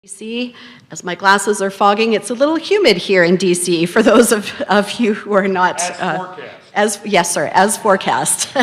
DC. As my glasses are fogging, it's a little humid here in DC for those of you who are not. Yes, sir, as forecast.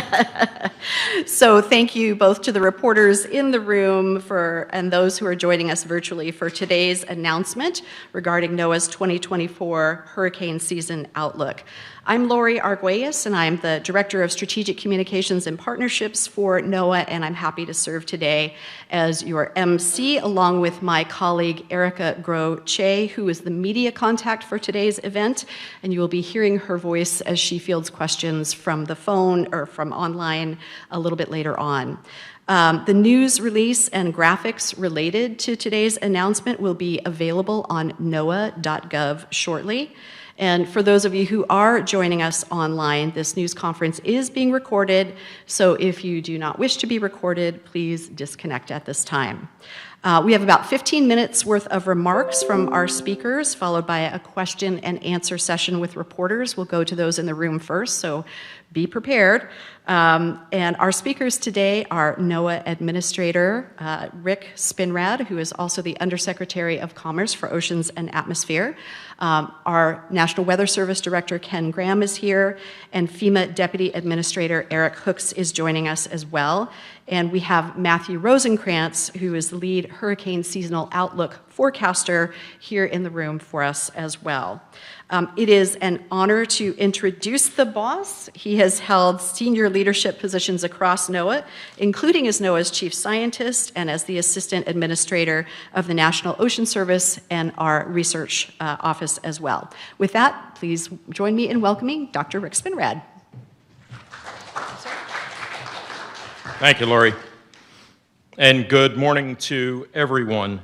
So thank you both to the reporters in the room and those who are joining us virtually for today's announcement regarding NOAA's 2024 hurricane season outlook. I'm Lori Arguelles, and I'm the Director of Strategic Communications and Partnerships for NOAA, and I'm happy to serve today as your MC, along with my colleague Erica Groh-Che, who is the media contact for today's event, and you will be hearing her voice as she fields questions from the phone or from online a little bit later on. The news release and graphics related to today's announcement will be available on NOAA.gov shortly. And for those of you who are joining us online, this news conference is being recorded, so if you do not wish to be recorded, please disconnect at this time. We have about 15 minutes worth of remarks from our speakers, followed by a question and answer session with reporters. We'll go to those in the room first, so be prepared. And our speakers today are NOAA Administrator Rick Spinrad, who is also the Undersecretary of Commerce for Oceans and Atmosphere. Our National Weather Service Director Ken Graham is here, and FEMA Deputy Administrator Eric Hooks is joining us as well. And we have Matthew Rosenkrantz, who is the lead hurricane seasonal outlook forecaster, here in the room for us as well. It is an honor to introduce the boss. He has held senior leadership positions across NOAA, including as NOAA's chief scientist and as the assistant administrator of the National Ocean Service and our research office as well. With that, please join me in welcoming Dr. Rick Spinrad. Thank you, Lori. And good morning to everyone.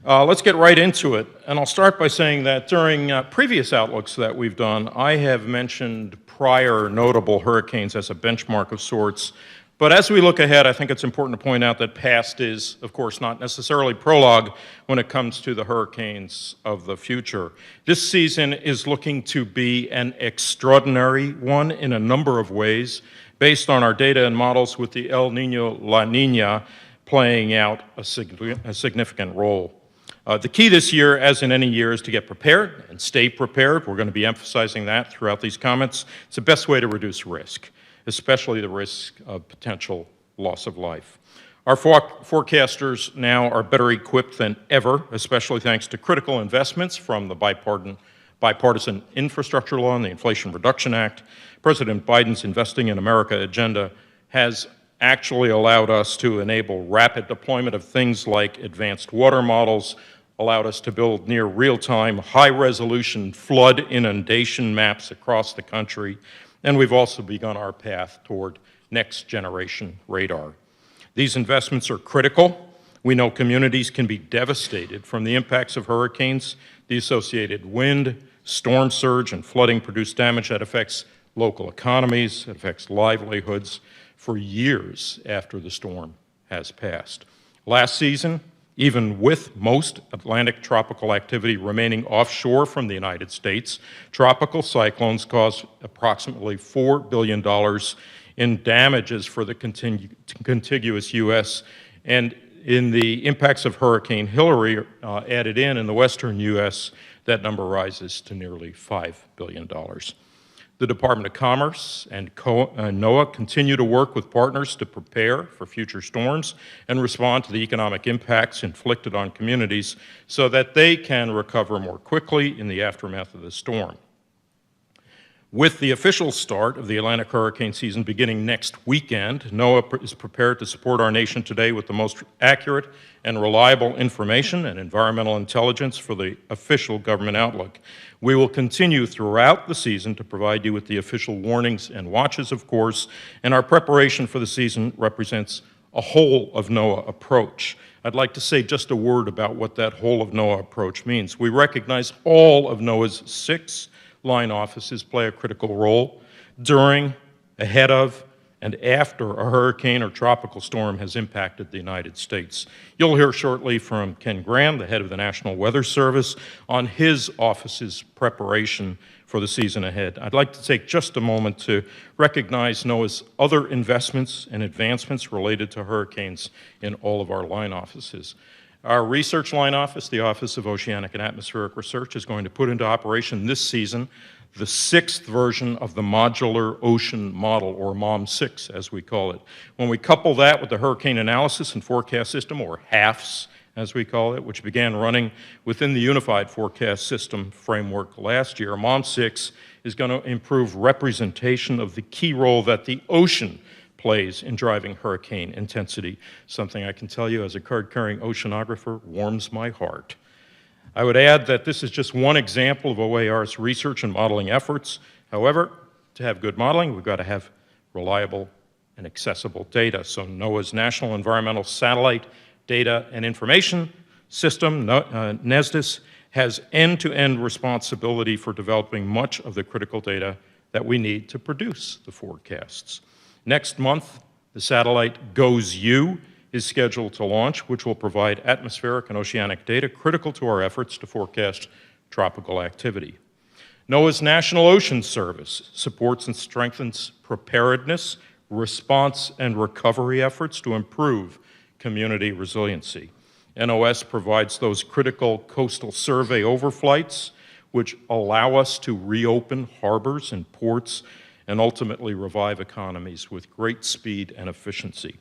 Let's get right into it. And I'll start by saying that during previous outlooks that we've done, I have mentioned prior notable hurricanes as a benchmark of sorts. But as we look ahead, I think it's important to point out that past is, of course, not necessarily prologue when it comes to the hurricanes of the future. This season is looking to be an extraordinary one in a number of ways, based on our data and models with the El Nino-La Nina playing out a significant role. The key this year, as in any year, is to get prepared and stay prepared. We're going to be emphasizing that throughout these comments. It's the best way to reduce risk, especially the risk of potential loss of life. Our forecasters now are better equipped than ever, especially thanks to critical investments from the bipartisan infrastructure law and the Inflation Reduction Act. President Biden's Investing in America agenda has actually allowed us to enable rapid deployment of things like advanced water models, allowed us to build near real-time, high-resolution flood inundation maps across the country, and we've also begun our path toward next-generation radar. These investments are critical. We know communities can be devastated from the impacts of hurricanes. The associated wind, storm surge, and flooding produce damage that affects local economies, it affects livelihoods for years after the storm has passed. Last season, even with most Atlantic tropical activity remaining offshore from the United States, tropical cyclones caused approximately $4 billion in damages for the contiguous U.S., and in the impacts of Hurricane Hilary added in the western U.S., that number rises to nearly $5 billion. The Department of Commerce and NOAA continue to work with partners to prepare for future storms and respond to the economic impacts inflicted on communities so that they can recover more quickly in the aftermath of the storm. With the official start of the Atlantic hurricane season beginning next weekend, NOAA is prepared to support our nation today with the most accurate and reliable information and environmental intelligence for the official government outlook. We will continue throughout the season to provide you with the official warnings and watches, of course, and our preparation for the season represents a whole of NOAA approach. I'd like to say just a word about what that whole of NOAA approach means. We recognize all of NOAA's 6 line offices play a critical role during, ahead of, and after a hurricane or tropical storm has impacted the United States. You'll hear shortly from Ken Graham, the head of the National Weather Service, on his office's preparation for the season ahead. I'd like to take just a moment to recognize NOAA's other investments and advancements related to hurricanes in all of our line offices. Our research line office, the Office of Oceanic and Atmospheric Research, is going to put into operation this season the 6th version of the Modular Ocean Model, or MOM6, as we call it. When we couple that with the Hurricane Analysis and Forecast System, or HAFS, as we call it, which began running within the Unified Forecast System framework last year, MOM6 is going to improve representation of the key role that the ocean plays in driving hurricane intensity. Something I can tell you as a card-carrying oceanographer warms my heart. I would add that this is just one example of OAR's research and modeling efforts. However, to have good modeling, we've got to have reliable and accessible data. So NOAA's National Environmental Satellite Data and Information System, NESDIS, has end-to-end responsibility for developing much of the critical data that we need to produce the forecasts. Next month, the satellite GOES-U is scheduled to launch, which will provide atmospheric and oceanic data critical to our efforts to forecast tropical activity. NOAA's National Ocean Service supports and strengthens preparedness, response, and recovery efforts to improve community resiliency. NOS provides those critical coastal survey overflights which allow us to reopen harbors and ports and ultimately revive economies with great speed and efficiency.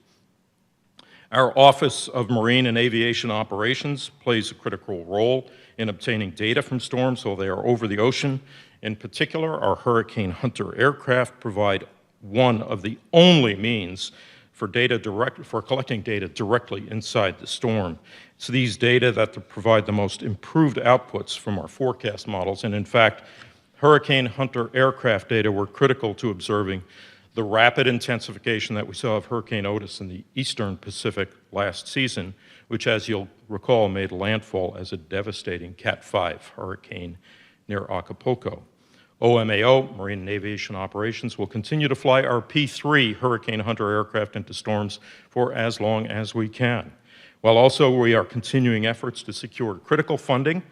Our Office of Marine and Aviation Operations plays a critical role in obtaining data from storms while they are over the ocean. In particular, our Hurricane Hunter aircraft provide one of the only means for collecting data directly inside the storm. It's these data that provide the most improved outputs from our forecast models, and in fact, Hurricane Hunter aircraft data were critical to observing the rapid intensification that we saw of Hurricane Otis in the eastern Pacific last season, which, as you'll recall, made landfall as a devastating Cat 5 hurricane near Acapulco. OMAO, Marine and Aviation Operations, will continue to fly our P-3 Hurricane Hunter aircraft into storms for as long as we can, while also we are continuing efforts to secure critical funding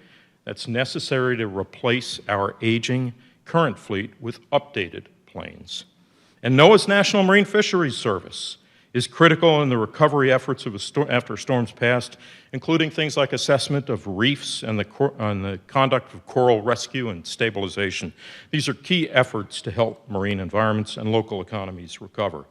that's necessary to replace our aging current fleet with updated planes. And NOAA's National Marine Fisheries Service is critical in the recovery efforts after storms past, including things like assessment of reefs and the conduct of coral rescue and stabilization. These are key efforts to help marine environments and local economies recover.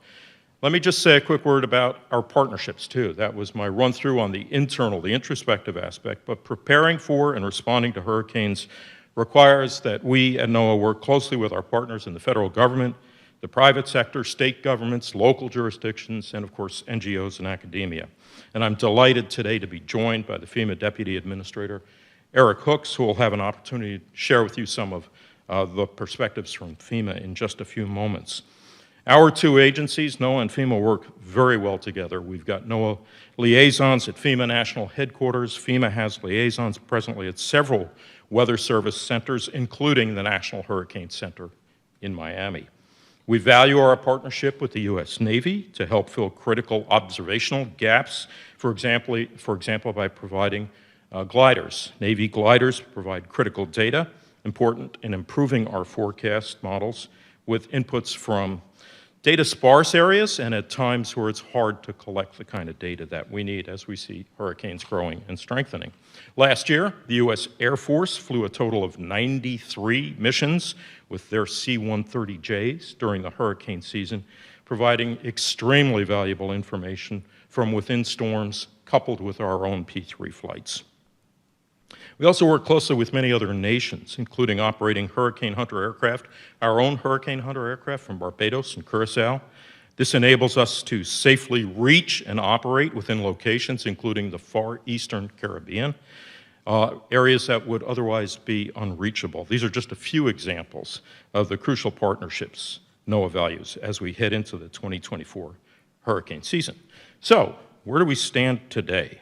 Let me just say a quick word about our partnerships, too. That was my run-through on the internal, the introspective aspect, but preparing for and responding to hurricanes requires that we at NOAA work closely with our partners in the federal government, the private sector, state governments, local jurisdictions, and of course, NGOs and academia. And I'm delighted today to be joined by the FEMA Deputy Administrator, Eric Hooks, who will have an opportunity to share with you some of the perspectives from FEMA in just a few moments. Our two agencies, NOAA and FEMA, work very well together. We've got NOAA liaisons at FEMA National Headquarters. FEMA has liaisons presently at several Weather Service centers, including the National Hurricane Center in Miami. We value our partnership with the U.S. Navy to help fill critical observational gaps, for example by providing gliders. Navy gliders provide critical data important in improving our forecast models with inputs from data-sparse areas and at times where it's hard to collect the kind of data that we need as we see hurricanes growing and strengthening. Last year, the U.S. Air Force flew a total of 93 missions with their C-130Js during the hurricane season, providing extremely valuable information from within storms coupled with our own P-3 flights. We also work closely with many other nations, including operating Hurricane Hunter aircraft, our own Hurricane Hunter aircraft from Barbados and Curaçao. This enables us to safely reach and operate within locations, including the far eastern Caribbean, areas that would otherwise be unreachable. These are just a few examples of the crucial partnerships NOAA values as we head into the 2024 hurricane season. So, where do we stand today?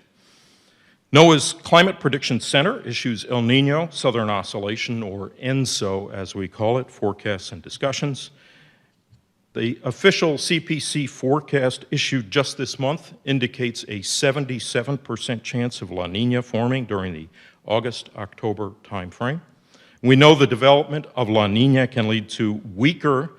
NOAA's Climate Prediction Center issues El Nino Southern Oscillation, or ENSO as we call it, forecasts and discussions. The official CPC forecast issued just this month indicates a 77% chance of La Nina forming during the August-October timeframe. We know the development of La Nina can lead to weaker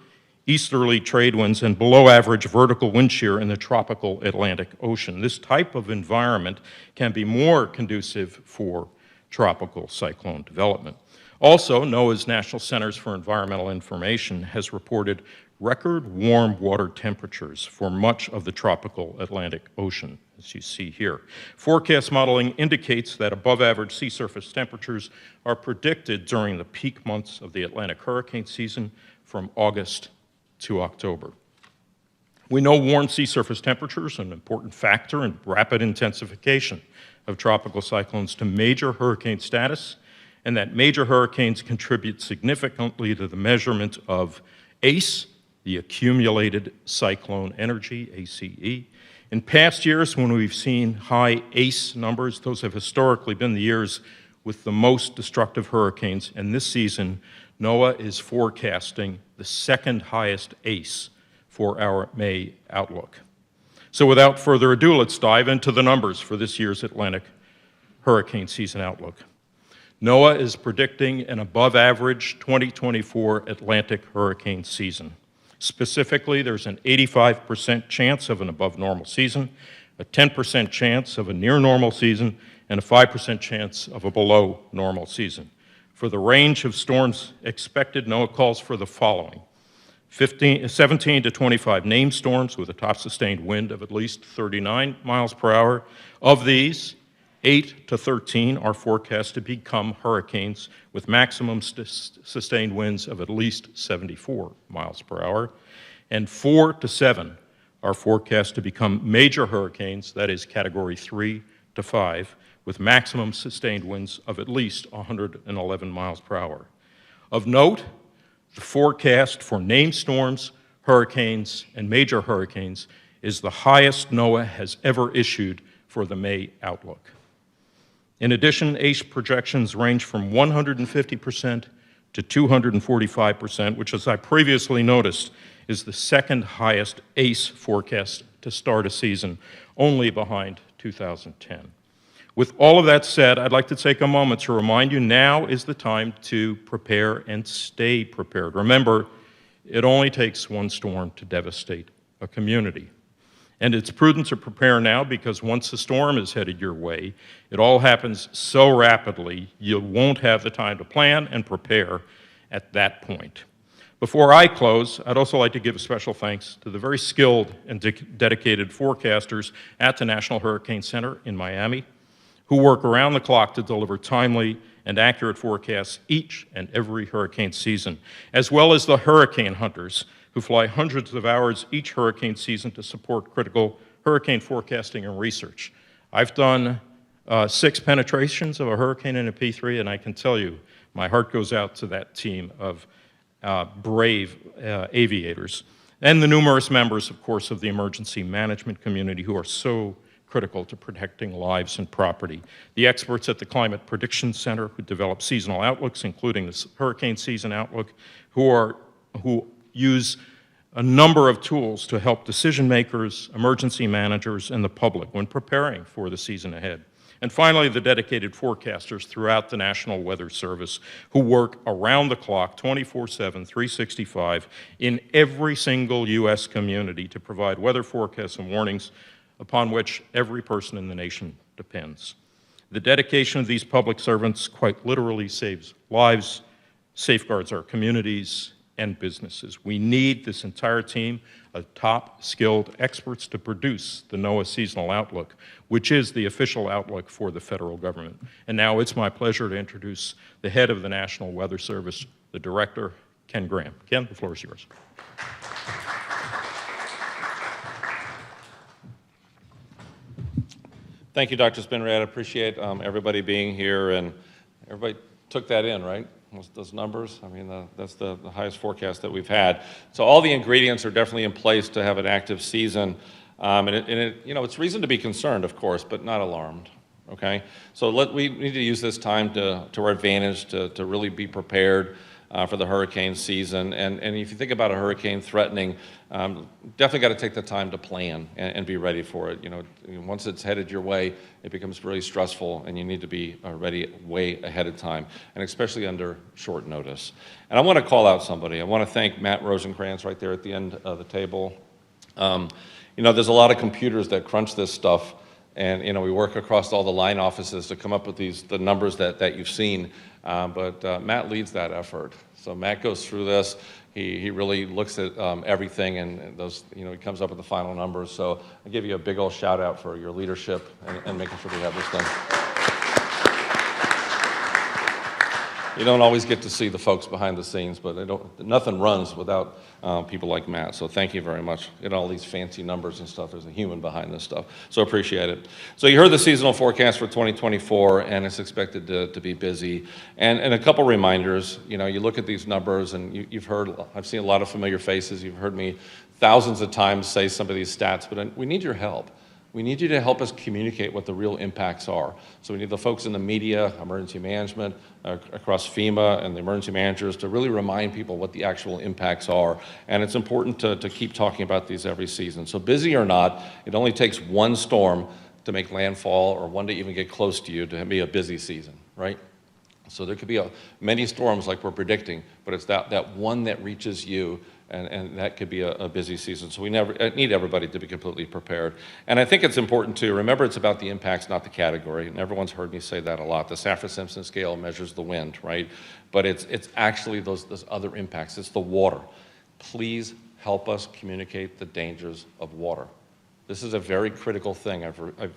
easterly trade winds, and below average vertical wind shear in the tropical Atlantic Ocean. This type of environment can be more conducive for tropical cyclone development. Also, NOAA's National Centers for Environmental Information has reported record warm water temperatures for much of the tropical Atlantic Ocean, as you see here. Forecast modeling indicates that above average sea surface temperatures are predicted during the peak months of the Atlantic hurricane season from August to October. We know warm sea surface temperatures are an important factor in rapid intensification of tropical cyclones to major hurricane status, and that major hurricanes contribute significantly to the measurement of ACE, the accumulated cyclone energy, ACE. In past years, when we've seen high ACE numbers, those have historically been the years with the most destructive hurricanes, and this season, NOAA is forecasting the second highest ACE for our May outlook. So without further ado, let's dive into the numbers for this year's Atlantic hurricane season outlook. NOAA is predicting an above-average 2024 Atlantic hurricane season. Specifically, there's an 85% chance of an above-normal season, a 10% chance of a near-normal season, and a 5% chance of a below-normal season. For the range of storms expected, NOAA calls for the following: 17 to 25 named storms with a top sustained wind of at least 39 miles per hour. Of these, 8 to 13 are forecast to become hurricanes with maximum sustained winds of at least 74 miles per hour, and 4 to 7 are forecast to become major hurricanes, that is Category 3 to 5, with maximum sustained winds of at least 111 miles per hour. Of note, the forecast for named storms, hurricanes, and major hurricanes is the highest NOAA has ever issued for the May outlook. In addition, ACE projections range from 150% to 245%, which, as I previously noticed, is the second highest ACE forecast to start a season, only behind 2010. With all of that said, I'd like to take a moment to remind you now is the time to prepare and stay prepared. Remember, it only takes one storm to devastate a community. And it's prudent to prepare now because once the storm is headed your way, it all happens so rapidly, you won't have the time to plan and prepare at that point. Before I close, I'd also like to give a special thanks to the very skilled and dedicated forecasters at the National Hurricane Center in Miami, who work around the clock to deliver timely and accurate forecasts each and every hurricane season, as well as the hurricane hunters who fly hundreds of hours each hurricane season to support critical hurricane forecasting and research. I've done 6 penetrations of a hurricane in a P3, and I can tell you, my heart goes out to that team of brave aviators, and the numerous members, of course, of the emergency management community who are so critical to protecting lives and property. The experts at the Climate Prediction Center who develop seasonal outlooks, including the hurricane season outlook, who use a number of tools to help decision makers, emergency managers, and the public when preparing for the season ahead. And finally, the dedicated forecasters throughout the National Weather Service who work around the clock, 24/7, 365, in every single U.S. community to provide weather forecasts and warnings upon which every person in the nation depends. The dedication of these public servants quite literally saves lives, safeguards our communities and businesses. We need this entire team of top skilled experts to produce the NOAA Seasonal Outlook, which is the official outlook for the federal government. And now it's my pleasure to introduce the head of the National Weather Service, the director, Ken Graham. Ken, the floor is yours. Thank you, Dr. Spinrad. I appreciate everybody being here, and everybody took that in, right? Those numbers, I mean, that's the highest forecast that we've had. So all the ingredients are definitely in place to have an active season, it's reason to be concerned, of course, but not alarmed, okay? So we need to use this time to our advantage to really be prepared. for the hurricane season. And if you think about a hurricane threatening, definitely got to take the time to plan and be ready for it. You know, once it's headed your way, it becomes really stressful, and you need to be ready way ahead of time, and especially under short notice. And I want to call out somebody. I want to thank Matt Rosencrantz right there at the end of the table. You know, there's a lot of computers that crunch this stuff, and you know, we work across all the line offices to come up with the numbers that you've seen. But Matt leads that effort. So Matt goes through this. He really looks at everything, and those, you know, he comes up with the final numbers. So I give you a big old shout out for your leadership and making sure we have this done. You don't always get to see the folks behind the scenes, but nothing runs without people like Matt. So thank you very much. Get all these fancy numbers and stuff. There's a human behind this stuff. So appreciate it. So you heard the seasonal forecast for 2024, and it's expected to be busy. And a couple reminders. You know, you look at these numbers, and you've heard, I've seen a lot of familiar faces. You've heard me thousands of times say some of these stats, but we need your help. We need you to help us communicate what the real impacts are. So we need the folks in the media, emergency management, across FEMA and the emergency managers to really remind people what the actual impacts are. And it's important to keep talking about these every season. So busy or not, it only takes one storm to make landfall, or one to even get close to you, to be a busy season, right? So there could be many storms like we're predicting, but it's that one that reaches you, and that could be a busy season. So we need everybody to be completely prepared. And I think it's important to remember it's about the impacts, not the category. And everyone's heard me say that a lot. The Saffir-Simpson scale measures the wind, right? But it's actually those other impacts. It's the water. Please help us communicate the dangers of water. This is a very critical thing. I've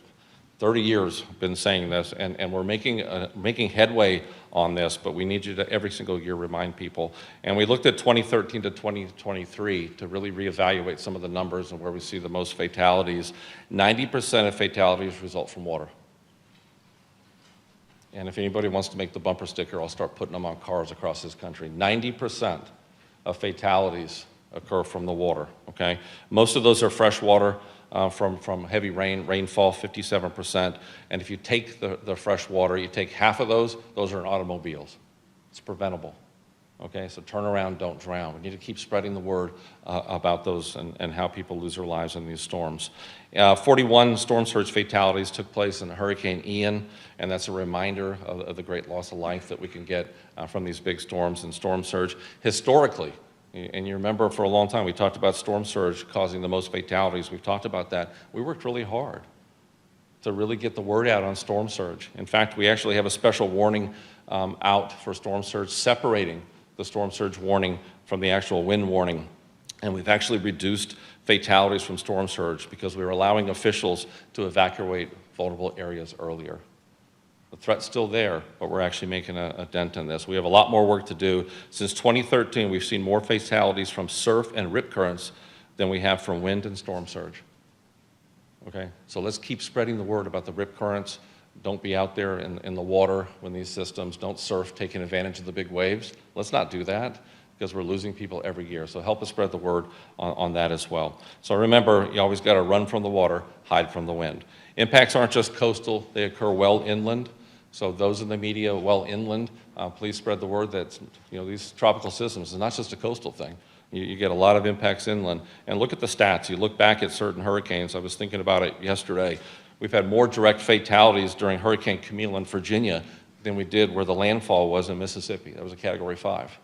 30 years been saying this, and we're making headway on this, but we need you to every single year remind people. And we looked at 2013 to 2023 to really reevaluate some of the numbers and where we see the most fatalities. 90% of fatalities result from water. And if anybody wants to make the bumper sticker, I'll start putting them on cars across this country. 90% of fatalities occur from the water, okay? Most of those are fresh water. From heavy rainfall, 57%. And if you take the fresh water, you take half of those are in automobiles. It's preventable. Okay, so turn around, don't drown. We need to keep spreading the word about those and how people lose their lives in these storms. 41 storm surge fatalities took place in Hurricane Ian, and that's a reminder of the great loss of life that we can get from these big storms and storm surge. Historically, and you remember for a long time we talked about storm surge causing the most fatalities. We've talked about that. We worked really hard to really get the word out on storm surge. In fact, we actually have a special warning out for storm surge, separating the storm surge warning from the actual wind warning. And we've actually reduced fatalities from storm surge because we were allowing officials to evacuate vulnerable areas earlier. The threat's still there, but we're actually making a dent in this. We have a lot more work to do. Since 2013, we've seen more fatalities from surf and rip currents than we have from wind and storm surge. Okay, so let's keep spreading the word about the rip currents. Don't be out there in the water when these systems, don't surf taking advantage of the big waves. Let's not do that, because we're losing people every year. So help us spread the word on that as well. So remember, you always got to run from the water, hide from the wind. Impacts aren't just coastal, they occur well inland. So those in the media well inland, please spread the word that, you know, these tropical systems is not just a coastal thing. You get a lot of impacts inland. And look at the stats. You look back at certain hurricanes. I was thinking about it yesterday. We've had more direct fatalities during Hurricane Camille in Virginia than we did where the landfall was in Mississippi. That was a Category 5.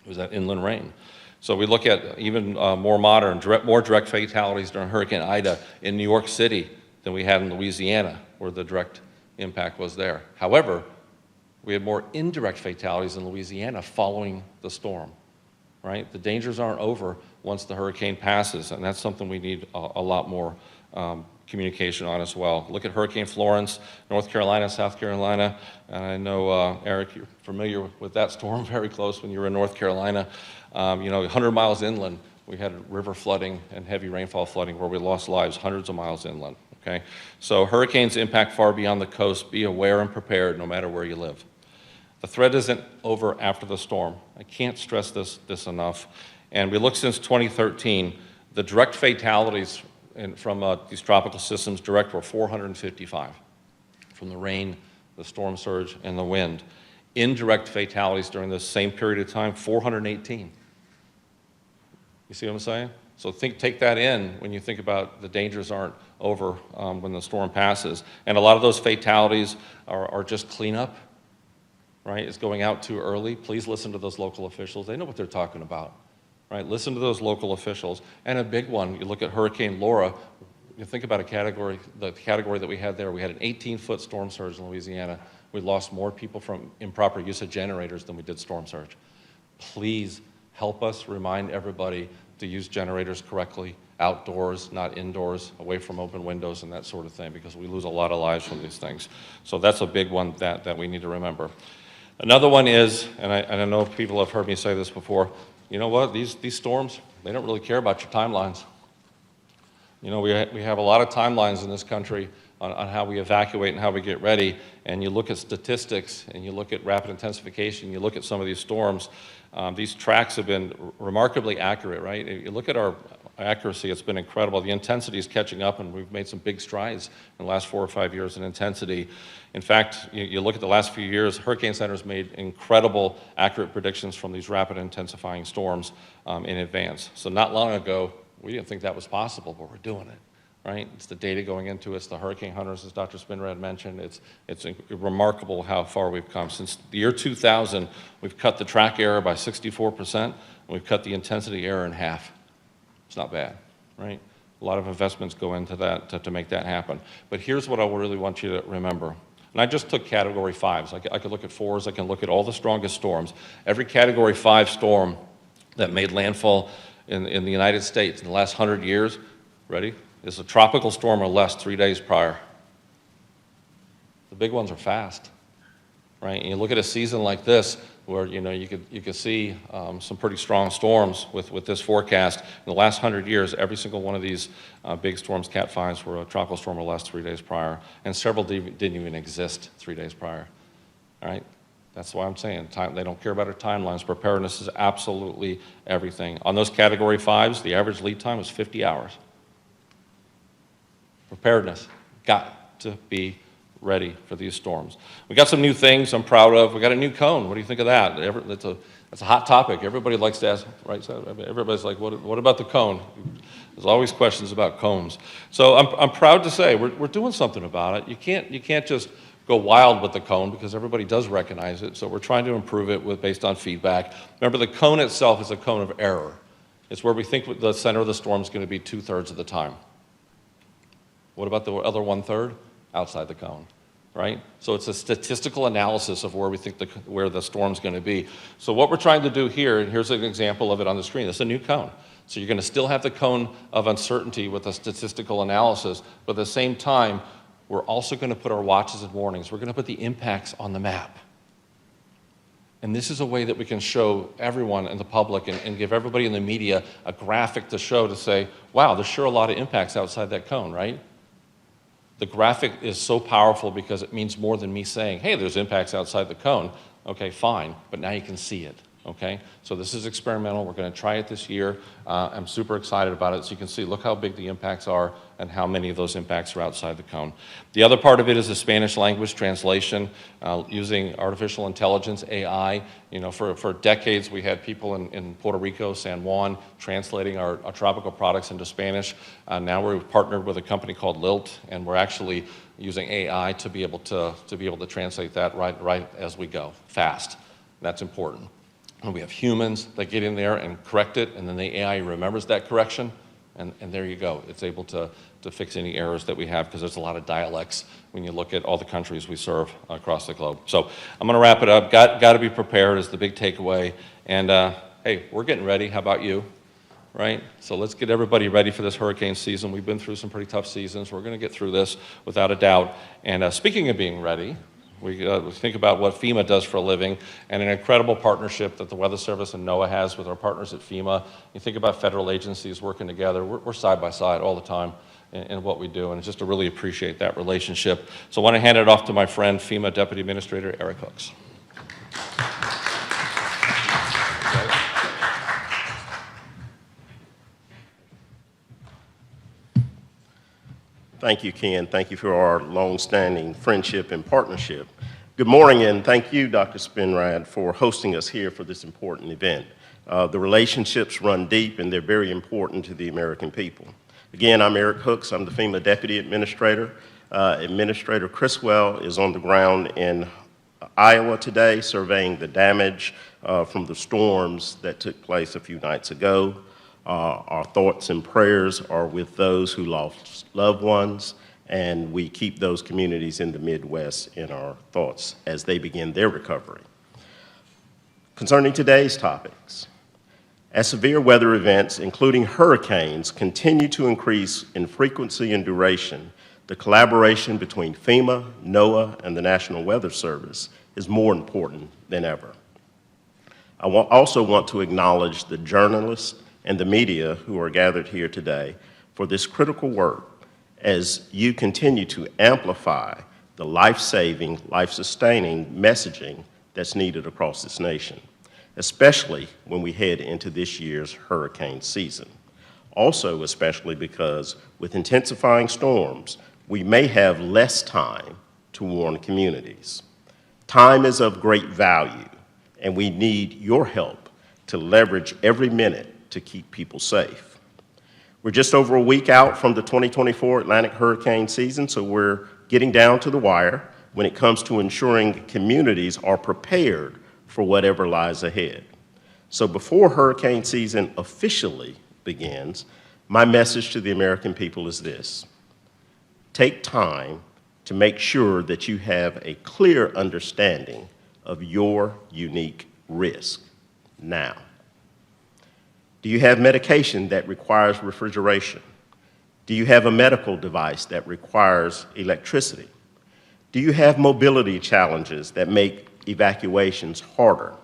It was that inland rain. So we look at even more modern, more direct fatalities during Hurricane Ida in New York City than we had in Louisiana, where the direct impact was there. However, we had more indirect fatalities in Louisiana following the storm, right? The dangers aren't over once the hurricane passes, and that's something we need a lot more communication on as well. Look at Hurricane Florence, North Carolina, South Carolina, and I know, Eric, you're familiar with that storm very close when you were in North Carolina. You know, 100 miles inland, we had river flooding and heavy rainfall flooding where we lost lives hundreds of miles inland. Okay? So hurricanes impact far beyond the coast. Be aware and prepared no matter where you live. The threat isn't over after the storm. I can't stress this enough. And we look since 2013, the direct fatalities from these tropical systems direct were 455 from the rain, the storm surge, and the wind. Indirect fatalities during the same period of time, 418. You see what I'm saying? So take that in when you think about the dangers aren't over when the storm passes. And a lot of those fatalities are just cleanup, right? It's going out too early. Please listen to those local officials. They know what they're talking about, right? Listen to those local officials. And a big one, you look at Hurricane Laura, you think about the category that we had there. We had an 18-foot storm surge in Louisiana. We lost more people from improper use of generators than we did storm surge. Please help us remind everybody to use generators correctly, outdoors, not indoors, away from open windows and that sort of thing, because we lose a lot of lives from these things. So that's a big one that we need to remember. Another one is, and I know people have heard me say this before, you know what, these storms, they don't really care about your timelines. You know, we have a lot of timelines in this country on how we evacuate and how we get ready, and you look at statistics, and you look at rapid intensification, you look at some of these storms, these tracks have been remarkably accurate, right? You look at our accuracy, it's been incredible. The intensity is catching up, and we've made some big strides in the last 4 or 5 years in intensity. In fact, you look at the last few years, Hurricane Center's made incredible accurate predictions from these rapid intensifying storms in advance. So not long ago, we didn't think that was possible, but we're doing it, right? It's the data going into it, it's the hurricane hunters, as Dr. Spinrad mentioned. It's remarkable how far we've come. Since the year 2000, we've cut the track error by 64%, and we've cut the intensity error in half. It's not bad, right? A lot of investments go into that to make that happen. But here's what I really want you to remember. And I just took category 5s. I could look at 4s, I can look at all the strongest storms. Every category 5 storm that made landfall in the United States in the last 100 years, ready, is a tropical storm or less 3 days prior. The big ones are fast, right? And you look at a season like this where, you know, you could see some pretty strong storms with this forecast. In the last 100 years, every single one of these big storms, Cat 5s, were a tropical storm or less 3 days prior, and several didn't even exist 3 days prior, all right? That's why I'm saying they don't care about our timelines. Preparedness is absolutely everything. On those category 5s, the average lead time is 50 hours. Preparedness, got to be ready for these storms. We got some new things I'm proud of. We got a new cone. What do you think of that? That's a hot topic. Everybody likes to ask, right? So everybody's like, what about the cone? There's always questions about cones. So I'm proud to say we're doing something about it. You can't just go wild with the cone because everybody does recognize it. So we're trying to improve it based on feedback. Remember, the cone itself is a cone of error. It's where we think the center of the storm is going to be 2/3 of the time. What about the other 1/3? Outside the cone, right? So it's a statistical analysis of where we think where the storm's going to be. So what we're trying to do here, and here's an example of it on the screen. It's a new cone. So you're going to still have the cone of uncertainty with a statistical analysis, but at the same time, we're also going to put our watches and warnings. We're going to put the impacts on the map. And this is a way that we can show everyone in the public and give everybody in the media a graphic to show to say, wow, there's sure a lot of impacts outside that cone, right? The graphic is so powerful because it means more than me saying, hey, there's impacts outside the cone. Okay, fine, but now you can see it, okay? So this is experimental. We're going to try it this year. I'm super excited about it. So you can see, look how big the impacts are and how many of those impacts are outside the cone. The other part of it is the Spanish language translation using artificial intelligence, AI. You know, for decades, we had people in Puerto Rico, San Juan, translating our tropical products into Spanish. Now we've partnered with a company called Lilt, and we're actually using AI to be able to translate that right as we go, fast. That's important. And we have humans that get in there and correct it, and then the AI remembers that correction, and there you go. It's able to fix any errors that we have because there's a lot of dialects when you look at all the countries we serve across the globe. So I'm going to wrap it up. Got to be prepared is the big takeaway. And hey, we're getting ready. How about you? Right? So let's get everybody ready for this hurricane season. We've been through some pretty tough seasons. We're going to get through this without a doubt. And speaking of being ready, we think about what FEMA does for a living and an incredible partnership that the Weather Service and NOAA has with our partners at FEMA. You think about federal agencies working together. We're side by side all the time in what we do, and just to really appreciate that relationship. So I want to hand it off to my friend, FEMA Deputy Administrator Eric Hooks. Thank you, Ken. Thank you for our long-standing friendship and partnership. Good morning, and thank you, Dr. Spinrad, for hosting us here for this important event. The relationships run deep, and they're very important to the American people. Again, I'm Eric Hooks. I'm the FEMA Deputy Administrator. Administrator Criswell is on the ground in Iowa today, surveying the damage from the storms that took place a few nights ago. Our thoughts and prayers are with those who lost loved ones, and we keep those communities in the Midwest in our thoughts as they begin their recovery. Concerning today's topics, as severe weather events, including hurricanes, continue to increase in frequency and duration, the collaboration between FEMA, NOAA, and the National Weather Service is more important than ever. I also want to acknowledge the journalists and the media who are gathered here today for this critical work as you continue to amplify the life-saving, life-sustaining messaging that's needed across this nation, especially when we head into this year's hurricane season. Also, especially because with intensifying storms, we may have less time to warn communities. Time is of great value, and we need your help to leverage every minute to keep people safe. We're just over a week out from the 2024 Atlantic hurricane season, so we're getting down to the wire when it comes to ensuring communities are prepared for whatever lies ahead. So before hurricane season officially begins, my message to the American people is this: take time to make sure that you have a clear understanding of your unique risk now. Do you have medication that requires refrigeration? Do you have a medical device that requires electricity? Do you have mobility challenges that make evacuations harder?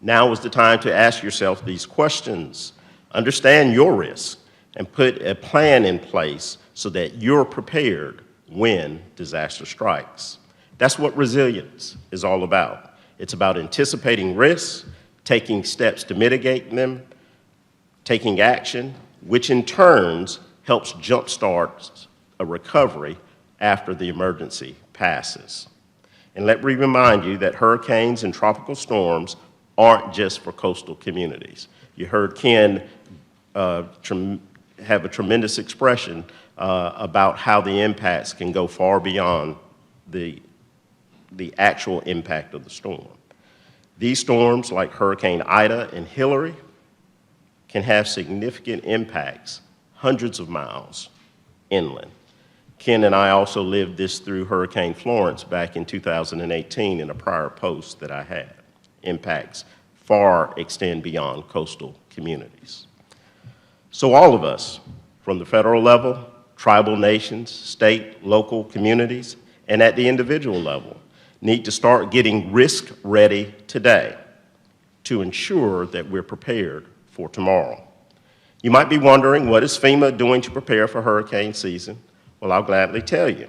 Now is the time to ask yourself these questions. Understand your risk and put a plan in place so that you're prepared when disaster strikes. That's what resilience is all about. It's about anticipating risks, taking steps to mitigate them, taking action, which in turn helps jumpstart a recovery after the emergency passes. And let me remind you that hurricanes and tropical storms aren't just for coastal communities. You heard Ken have a tremendous expression about how the impacts can go far beyond the actual impact of the storm. These storms, like Hurricane Ida and Hillary, can have significant impacts hundreds of miles inland. Ken and I also lived this through Hurricane Florence back in 2018 in a prior post that I had. Impacts far extend beyond coastal communities. So all of us, from the federal level, tribal nations, state, local communities, and at the individual level, need to start getting risk ready today to ensure that we're prepared for tomorrow. You might be wondering, what is FEMA doing to prepare for hurricane season? Well, I'll gladly tell you.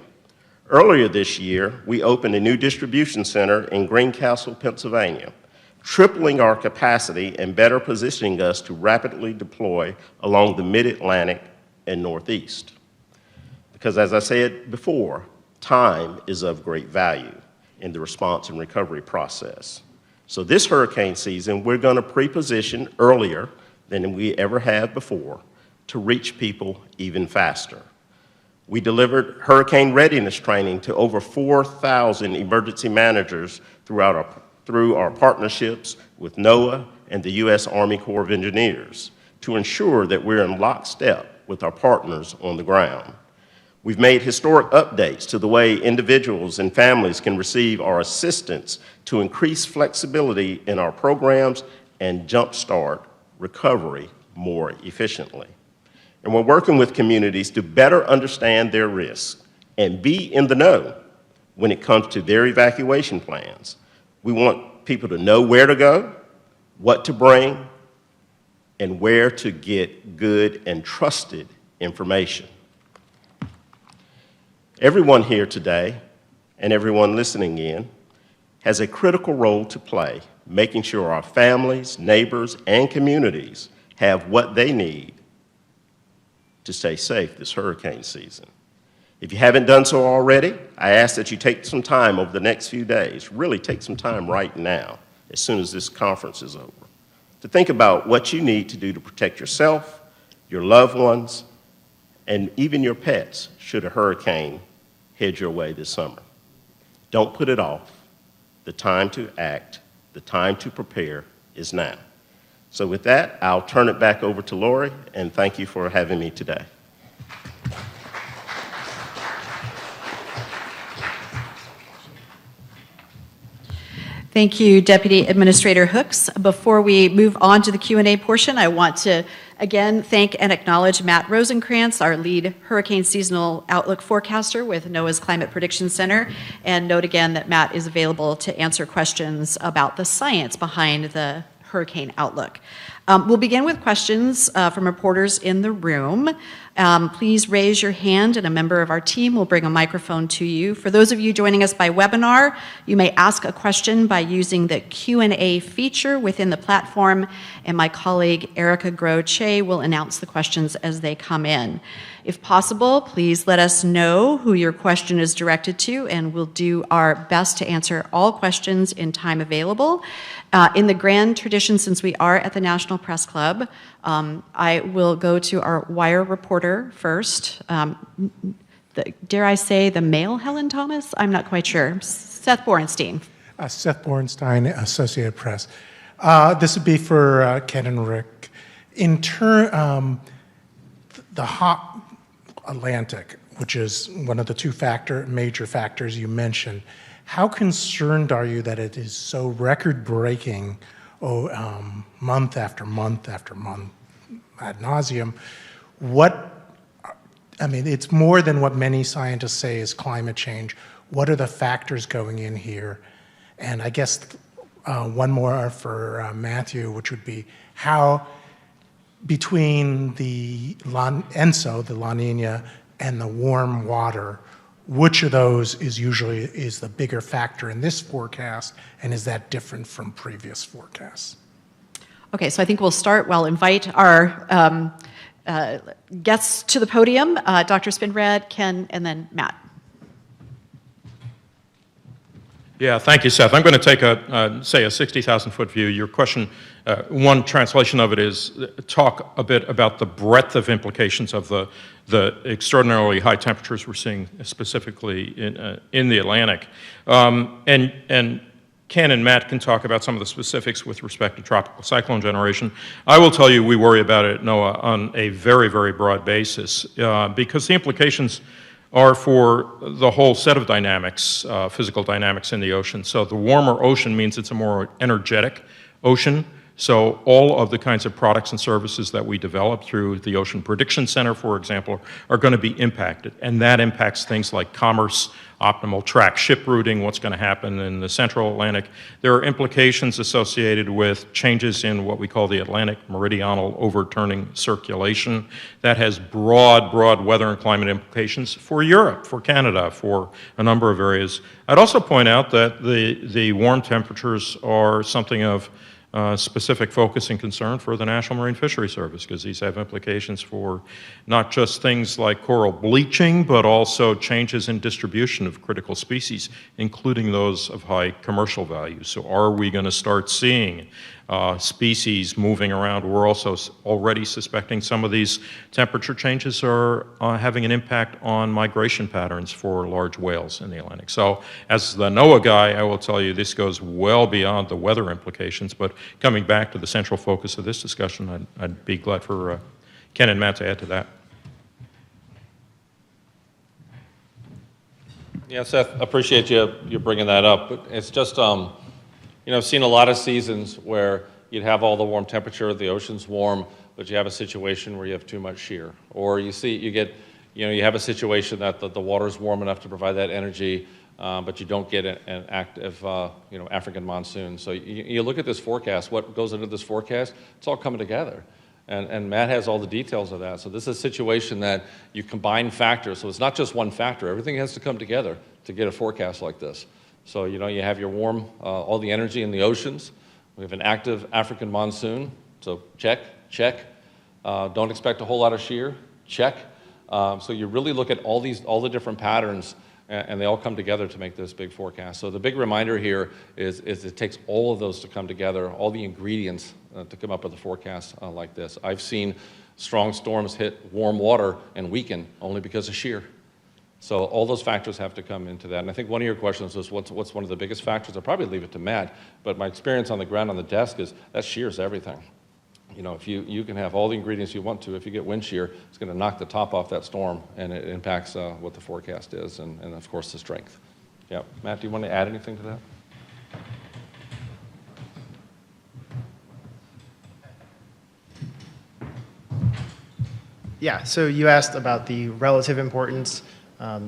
Earlier this year, we opened a new distribution center in Greencastle, Pennsylvania, tripling our capacity and better positioning us to rapidly deploy along the mid-Atlantic and Northeast. Because as I said before, time is of great value in the response and recovery process. So this hurricane season, we're going to pre-position earlier than we ever have before to reach people even faster. We delivered hurricane readiness training to over 4,000 emergency managers through our partnerships with NOAA and the U.S. Army Corps of Engineers to ensure that we're in lockstep with our partners on the ground. We've made historic updates to the way individuals and families can receive our assistance to increase flexibility in our programs and jumpstart recovery more efficiently. And we're working with communities to better understand their risks and be in the know when it comes to their evacuation plans. We want people to know where to go, what to bring, and where to get good and trusted information. Everyone here today, and everyone listening in, has a critical role to play, making sure our families, neighbors, and communities have what they need to stay safe this hurricane season. If you haven't done so already, I ask that you take some time over the next few days, really take some time right now, as soon as this conference is over, to think about what you need to do to protect yourself, your loved ones, and even your pets should a hurricane head your way this summer. Don't put it off. The time to act, the time to prepare is now. So with that, I'll turn it back over to Lori, and thank you for having me today. Thank you, Deputy Administrator Hooks. Before we move on to the Q&A portion, I want to again thank and acknowledge Matt Rosenkrantz, our lead hurricane seasonal outlook forecaster with NOAA's Climate Prediction Center, and note again that Matt is available to answer questions about the science behind the hurricane outlook. We'll begin with questions from reporters in the room. Please raise your hand and a member of our team will bring a microphone to you. For those of you joining us by webinar, you may ask a question by using the Q&A feature within the platform, and my colleague Erica Groche will announce the questions as they come in. If possible, please let us know who your question is directed to, and we'll do our best to answer all questions in time available. In the grand tradition, since we are at the National Press Club, I will go to our wire reporter first. Dare I say the male Helen Thomas? I'm not quite sure. Seth Borenstein. Seth Borenstein, Associated Press. This would be for Ken and Rick. In turn, the hot Atlantic, which is one of the two major factors you mentioned, how concerned are you that it is so record-breaking month after month after month ad nauseum? I mean, it's more than what many scientists say is climate change. What are the factors going in here? And I guess one more for Matthew, which would be how between the ENSO, the La Nina, and the warm water, which of those is the bigger factor in this forecast, and is that different from previous forecasts? Okay, so I think we'll start. We'll invite our guests to the podium, Dr. Spinrad, Ken, and then Matt. Yeah, thank you, Seth. I'm going to take say a 60,000-foot view. Your question, one translation of it is talk a bit about the breadth of implications of the extraordinarily high temperatures we're seeing specifically in the Atlantic. And Ken and Matt can talk about some of the specifics with respect to tropical cyclone generation. I will tell you we worry about it at NOAA on a very, very broad basis because the implications are for the whole set of dynamics, physical dynamics in the ocean. So the warmer ocean means it's a more energetic ocean. So all of the kinds of products and services that we develop through the Ocean Prediction Center, for example, are going to be impacted. And that impacts things like commerce, optimal track ship routing, what's going to happen in the central Atlantic. There are implications associated with changes in what we call the Atlantic meridional overturning circulation. That has broad weather and climate implications for Europe, for Canada, for a number of areas. I'd also point out that the warm temperatures are something of specific focus and concern for the National Marine Fisheries Service, because these have implications for not just things like coral bleaching, but also changes in distribution of critical species, including those of high commercial value. So are we going to start seeing species moving around? We're also already suspecting some of these temperature changes are having an impact on migration patterns for large whales in the Atlantic. So as the NOAA guy, I will tell you this goes well beyond the weather implications, but coming back to the central focus of this discussion, I'd be glad for Ken and Matt to add to that. Yeah, Seth, appreciate you bringing that up. It's just, you know, I've seen a lot of seasons where you'd have all the warm temperature, the ocean's warm, but you have a situation where you have too much shear. Or you have a situation that the water's warm enough to provide that energy, but you don't get an active, African monsoon. So you look at this forecast, what goes into this forecast, it's all coming together. And Matt has all the details of that. So this is a situation that you combine factors. So it's not just one factor. Everything has to come together to get a forecast like this. So, you have your warm, all the energy in the oceans. We have an active African monsoon. So check. Don't expect a whole lot of shear. Check. So you really look at all the different patterns, and they all come together to make this big forecast. So the big reminder here is it takes all of those to come together, all the ingredients to come up with a forecast like this. I've seen strong storms hit warm water and weaken only because of shear. So all those factors have to come into that. And I think one of your questions was what's one of the biggest factors? I'll probably leave it to Matt, but my experience on the ground on the desk is that shear's everything. You know, if you can have all the ingredients you want to, if you get wind shear, it's going to knock the top off that storm, and it impacts what the forecast is, and of course the strength. Yeah, Matt, do you want to add anything to that? Yeah, so you asked about the relative importance.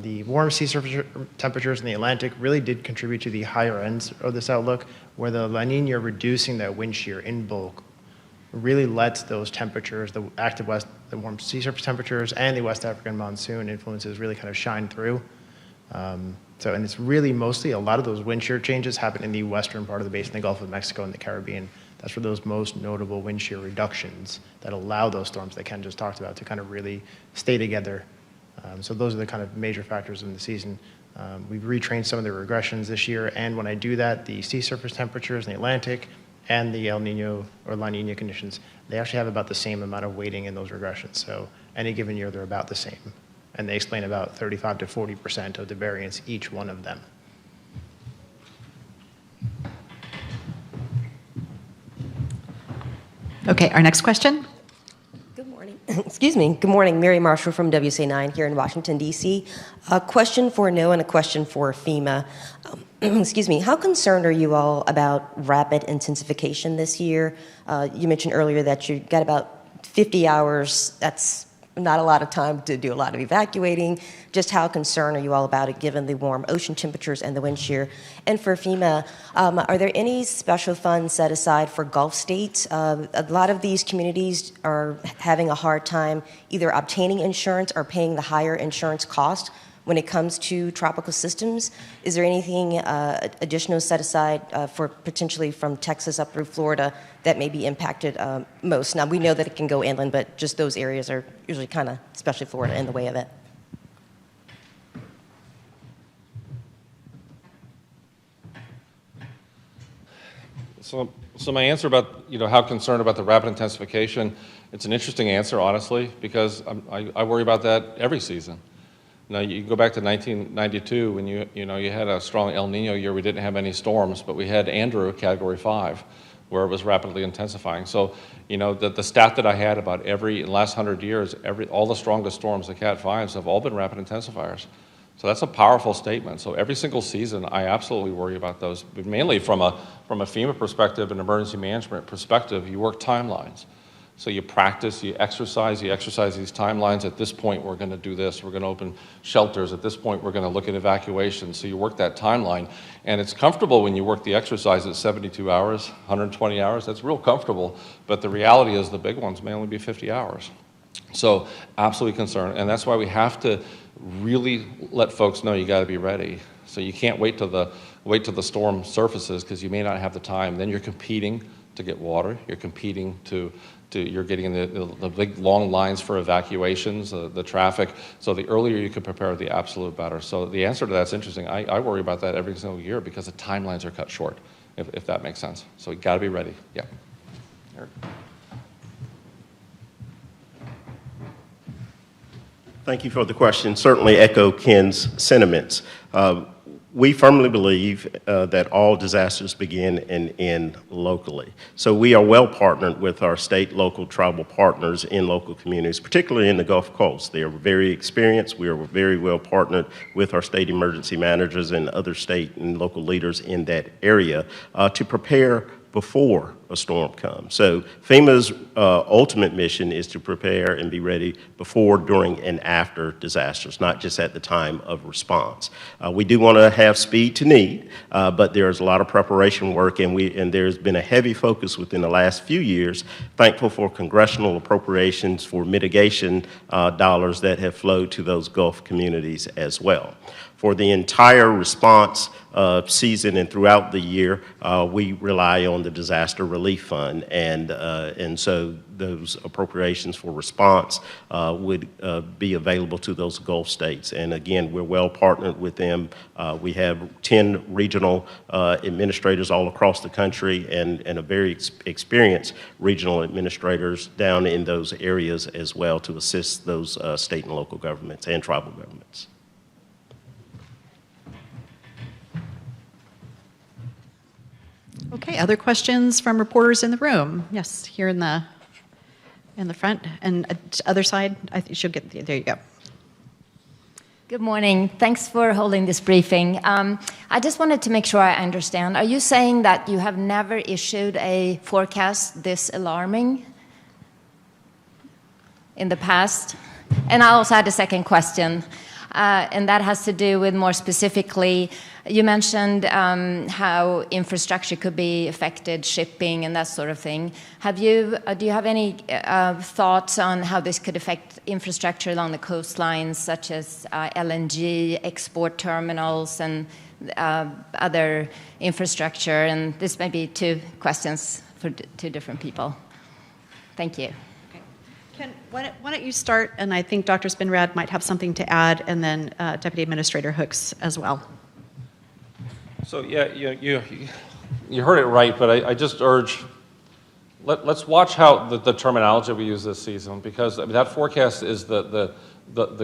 The warm sea surface temperatures in the Atlantic really did contribute to the higher ends of this outlook, where the La Nina reducing that wind shear in bulk really lets those temperatures, the active west, the warm sea surface temperatures, and the West African monsoon influences really kind of shine through. And it's really mostly a lot of those wind shear changes happen in the western part of the basin, the Gulf of Mexico and the Caribbean. That's where those most notable wind shear reductions that allow those storms that Ken just talked about to kind of really stay together. So those are the kind of major factors in the season. We've retrained some of the regressions this year, and when I do that, the sea surface temperatures in the Atlantic and the El Nino or La Nina conditions, they actually have about the same amount of weighting in those regressions. So any given year, they're about the same. And they explain about 35 to 40% of the variance, each one of them. Okay, our next question. Good morning. Excuse me. Good morning. Mary Marshall from WSA9 here in Washington, D.C. A question for NOAA and a question for FEMA. Excuse me. How concerned are you all about rapid intensification this year? You mentioned earlier that you got about 50 hours. That's not a lot of time to do a lot of evacuating. Just how concerned are you all about it given the warm ocean temperatures and the wind shear? And for FEMA, are there any special funds set aside for Gulf states? A lot of these communities are having a hard time either obtaining insurance or paying the higher insurance cost when it comes to tropical systems. Is there anything additional set aside for potentially from Texas up through Florida that may be impacted most? Now, we know that it can go inland, but just those areas are usually kind of, especially Florida, in the way of it. So my answer about how concerned about the rapid intensification, it's an interesting answer, honestly, because I worry about that every season. Now, you can go back to 1992 when you had a strong El Nino year. We didn't have any storms, but we had Andrew, Category 5, where it was rapidly intensifying. So, the stat that I had about in the last 100 years, all the strongest storms, the Cat 5s, have all been rapid intensifiers. So that's a powerful statement. So every single season, I absolutely worry about those. But mainly from a FEMA perspective, an emergency management perspective, you work timelines. So you practice, you exercise these timelines. At this point, we're going to do this. We're going to open shelters. At this point, we're going to look at evacuation. So you work that timeline. And it's comfortable when you work the exercise at 72 hours, 120 hours. That's real comfortable. But the reality is the big ones may only be 50 hours. So absolutely concerned. And that's why we have to really let folks know you got to be ready. So you can't wait till the storm surfaces because you may not have the time. Then you're competing to get water. You're competing you're getting the big long lines for evacuations, the traffic. So the earlier you can prepare, the absolute better. So the answer to that's interesting. I worry about that every single year because the timelines are cut short, if that makes sense. So you got to be ready. Yeah. Eric. Thank you for the question. Certainly echo Ken's sentiments. We firmly believe that all disasters begin and end locally. So we are well partnered with our state, local, tribal partners in local communities, particularly in the Gulf Coast. They are very experienced. We are very well partnered with our state emergency managers and other state and local leaders in that area to prepare before a storm comes. So FEMA's ultimate mission is to prepare and be ready before, during, and after disasters, not just at the time of response. We do want to have speed to need, but there's a lot of preparation work, and there's been a heavy focus within the last few years, thankful for congressional appropriations for mitigation dollars that have flowed to those Gulf communities as well. For the entire response season and throughout the year, we rely on the disaster Relief Fund, and so those appropriations for response would be available to those Gulf states. And again, we're well partnered with them. We have 10 regional administrators all across the country, and a very experienced regional administrators down in those areas as well to assist those state and local governments and tribal governments. Okay, other questions from reporters in the room? Yes, here in the front and other side. I think she'll get there. You go. Good morning. Thanks for holding this briefing. I just wanted to make sure I understand. Are you saying that you have never issued a forecast this alarming in the past? And I also had a second question, and that has to do with more specifically, you mentioned how infrastructure could be affected, shipping and that sort of thing. Do you have any thoughts on how this could affect infrastructure along the coastlines, such as LNG, export terminals, and other infrastructure? And this may be two questions for two different people. Thank you. Ken, why don't you start, and I think Dr. Spinrad might have something to add, and then Deputy Administrator Hooks as well. So yeah, you heard it right, but I just urge, let's watch how the terminology we use this season, because I mean, that forecast is the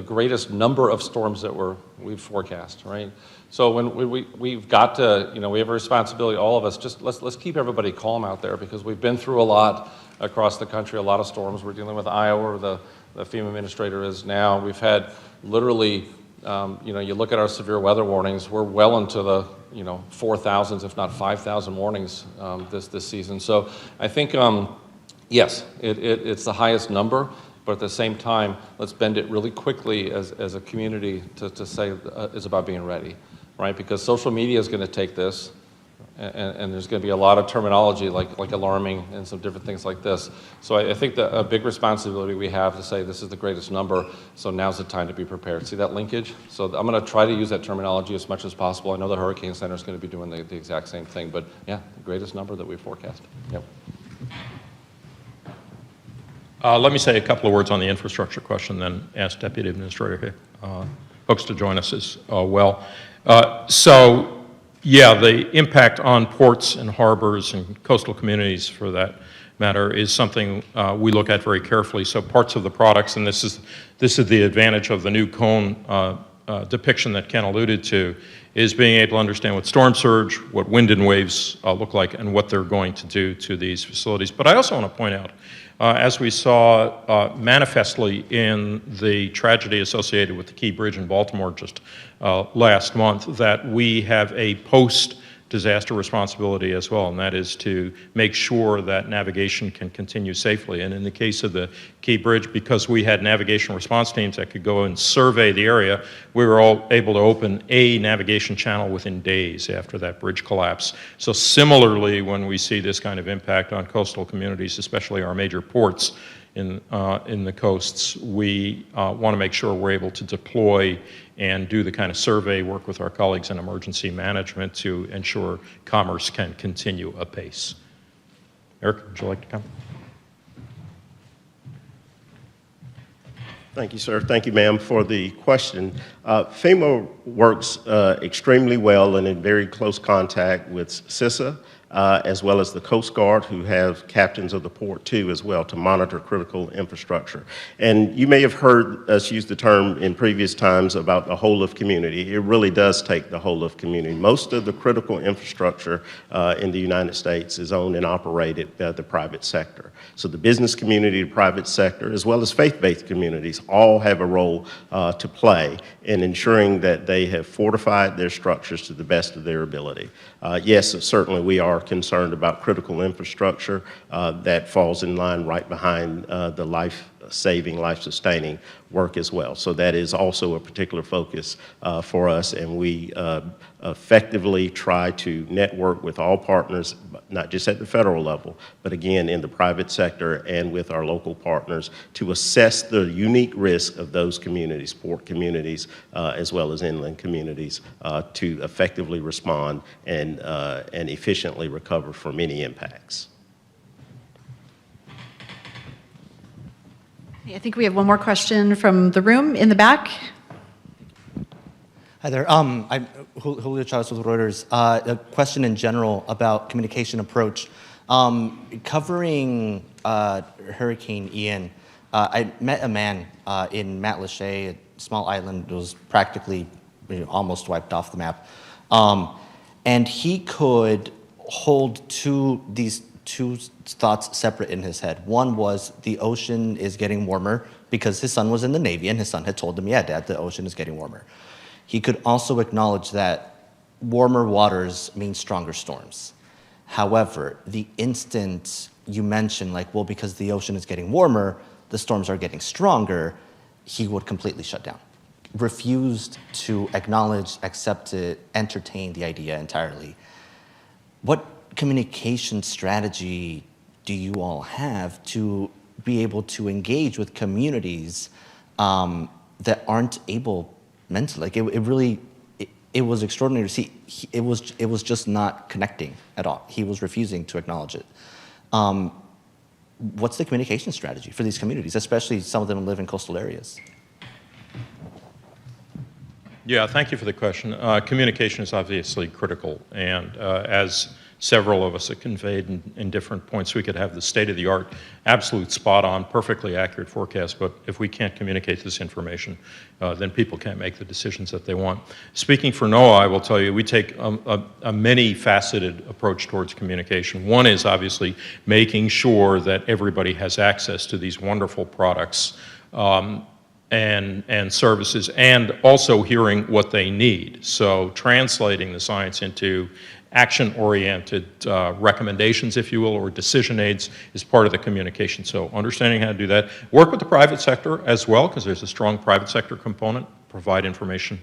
greatest number of storms that we've forecast, right? So when we've got to, we have a responsibility, all of us, just let's keep everybody calm out there, because we've been through a lot across the country, a lot of storms. We're dealing with Iowa, where the FEMA administrator is now. We've had literally, you look at our severe weather warnings, we're well into the 4,000s, if not 5,000 warnings this season. So I think, yes, it's the highest number, but at the same time, let's bend it really quickly as a community to say it's about being ready, right? Because social media is going to take this, and there's going to be a lot of terminology like alarming and some different things like this. So I think that a big responsibility we have to say this is the greatest number, so now's the time to be prepared. See that linkage? So I'm going to try to use that terminology as much as possible. I know the Hurricane Center is going to be doing the exact same thing, but yeah, the greatest number that we forecast. Yep. Let me say a couple of words on the infrastructure question, then ask Deputy Administrator Hooks to join us as well. Yeah, the impact on ports and harbors and coastal communities, for that matter, is something we look at very carefully. So parts of the products, and this is the advantage of the new cone depiction that Ken alluded to, is being able to understand what storm surge, what wind and waves look like, and what they're going to do to these facilities. But I also want to point out, as we saw manifestly in the tragedy associated with the Key Bridge in Baltimore just last month, that we have a post-disaster responsibility as well, and that is to make sure that navigation can continue safely. And in the case of the Key Bridge, because we had navigation response teams that could go and survey the area, we were all able to open a navigation channel within days after that bridge collapse. So similarly, when we see this kind of impact on coastal communities, especially our major ports in the coasts, we want to make sure we're able to deploy and do the kind of survey work with our colleagues in emergency management to ensure commerce can continue apace. Eric, would you like to come? Thank you, sir. Thank you, ma'am, for the question. FEMA works extremely well and in very close contact with CISA, as well as the Coast Guard, who have captains of the port too as well to monitor critical infrastructure. And you may have heard us use the term in previous times about the whole of community. It really does take the whole of community. Most of the critical infrastructure in the United States is owned and operated by the private sector. So the business community, the private sector, as well as faith-based communities all have a role to play in ensuring that they have fortified their structures to the best of their ability. Yes, certainly we are concerned about critical infrastructure that falls in line right behind the life-saving, life-sustaining work as well. So that is also a particular focus for us, and we effectively try to network with all partners, not just at the federal level, but again in the private sector and with our local partners to assess the unique risk of those communities, port communities, as well as inland communities, to effectively respond and efficiently recover from any impacts. I think we have one more question from the room in the back. Hi there. I'm Julio Chavez with Reuters. A question in general about communication approach. Covering Hurricane Ian, I met a man in Matlacha, a small island that was practically almost wiped off the map. And he could hold these two thoughts separate in his head. One was the ocean is getting warmer because his son was in the Navy and his son had told him, yeah, Dad, the ocean is getting warmer. He could also acknowledge that warmer waters mean stronger storms. However, the instant you mention, like, well, because the ocean is getting warmer, the storms are getting stronger, he would completely shut down. Refused to acknowledge, accept it, entertain the idea entirely. What communication strategy do you all have to be able to engage with communities that aren't able mentally? Like it was extraordinary to see. It was just not connecting at all. He was refusing to acknowledge it. What's the communication strategy for these communities, especially some of them live in coastal areas? Yeah, thank you for the question. Communication is obviously critical, and as several of us have conveyed in different points, we could have the state-of-the-art, absolute spot-on, perfectly accurate forecast, but if we can't communicate this information, then people can't make the decisions that they want. Speaking for NOAA, I will tell you, we take a many-faceted approach towards communication. One is obviously making sure that everybody has access to these wonderful products and services, and also hearing what they need. So translating the science into action-oriented recommendations, if you will, or decision aids is part of the communication. So understanding how to do that. Work with the private sector as well, because there's a strong private sector component, provide information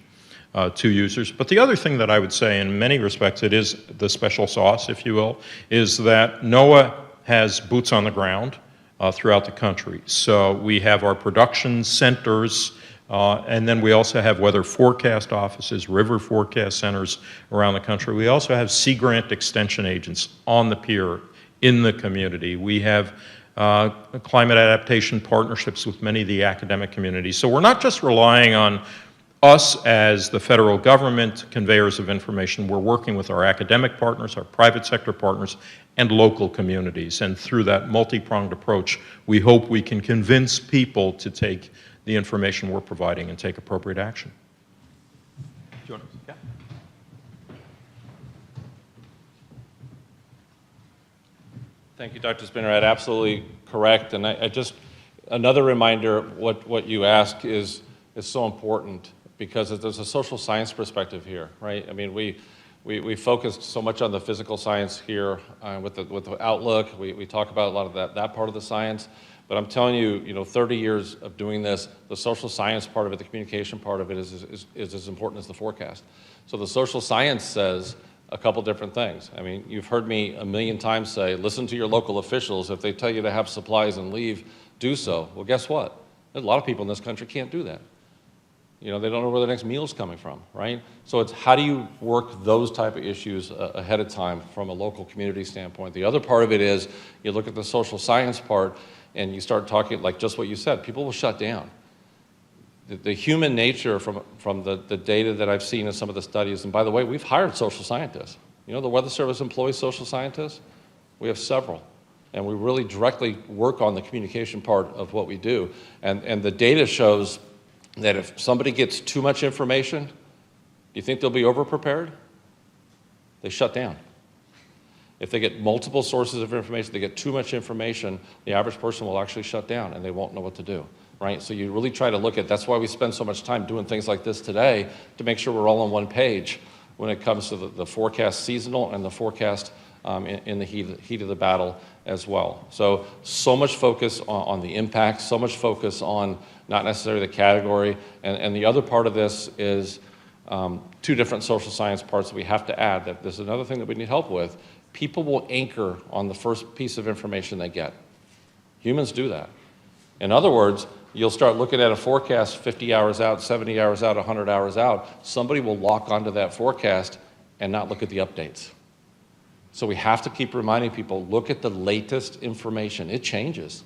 to users. But the other thing that I would say, in many respects, it is the special sauce, if you will, is that NOAA has boots on the ground throughout the country. So we have our production centers, and then we also have weather forecast offices, river forecast centers around the country. We also have Sea Grant extension agents on the pier in the community. We have climate adaptation partnerships with many of the academic communities. So we're not just relying on us as the federal government conveyors of information. We're working with our academic partners, our private sector partners, and local communities. And through that multi-pronged approach, we hope we can convince people to take the information we're providing and take appropriate action. Do you want to, yeah? Thank you, Dr. Spinrad. Absolutely correct. And I just, another reminder, what you ask is so important, because there's a social science perspective here, right? I mean, we focused so much on the physical science here with the outlook. We talk about a lot of that part of the science. But I'm telling you, 30 years of doing this, the social science part of it, the communication part of it is as important as the forecast. So the social science says a couple different things. I mean, you've heard me a million times say, listen to your local officials. If they tell you to have supplies and leave, do so. Well, guess what? There's a lot of people in this country can't do that. They don't know where their next meal's coming from, right? So it's how do you work those type of issues ahead of time from a local community standpoint. The other part of it is you look at the social science part and you start talking, like just what you said, people will shut down. The human nature from the data that I've seen in some of the studies, and by the way, we've hired social scientists. The Weather Service employs social scientists. We have several. And we really directly work on the communication part of what we do. And the data shows that if somebody gets too much information, do you think they'll be over-prepared? They shut down. If they get multiple sources of information, they get too much information, the average person will actually shut down and they won't know what to do, right? So you really try to look at, that's why we spend so much time doing things like this today, to make sure we're all on one page when it comes to the forecast seasonal and the forecast in the heat of the battle as well. So much focus on the impact, so much focus on not necessarily the category, and the other part of this is two different social science parts that we have to add. That there's another thing that we need help with. People will anchor on the first piece of information they get. Humans do that. In other words, you'll start looking at a forecast 50 hours out, 70 hours out, 100 hours out. Somebody will lock onto that forecast and not look at the updates. So we have to keep reminding people, look at the latest information. It changes.